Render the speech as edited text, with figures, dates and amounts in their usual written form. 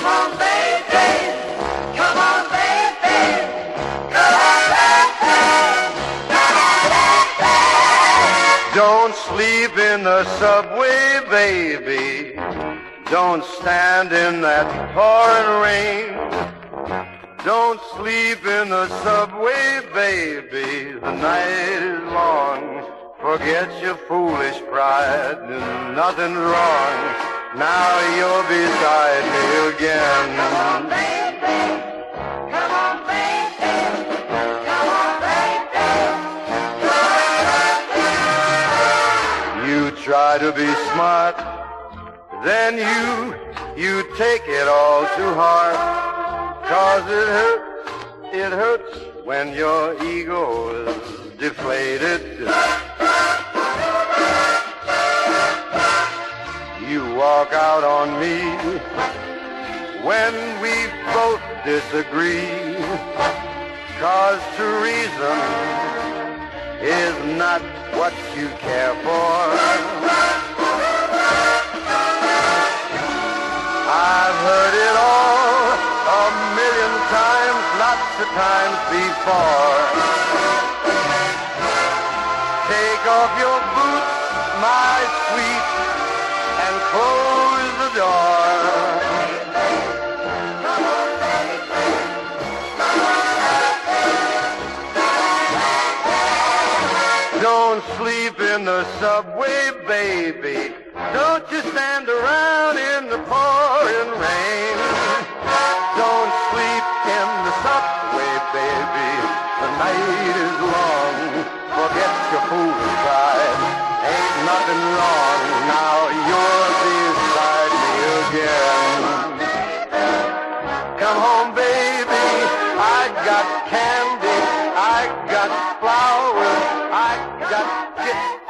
Come on, baby. Come on, baby. Come on, baby. Don't sleep in the subway, baby. Don't stand in that pouring rain. Don't sleep in the subway, baby. The night is long. Forget your foolish pride. Nothing's wrong. Now you're beside me again. Come on, baby. Come on, baby. Come on, baby. You try to be smart, then you take it all to heart. 'Cause it hurts when your ego is deflated. You walk out on me when we both disagree. 'Cause to reason is not what you care for. I've heard it all a million times, lots of times before. Take off your boots, my sweet, and close the door. Don't sleep in the subway, baby. Don't you stand around in the pouring rain. Don't sleep in the subway, baby. The night is long. Forget your foolish pride. Ain't nothing wrong. Now you're beside me again. Come home, baby. I got candy. I got flowers. I got kisses.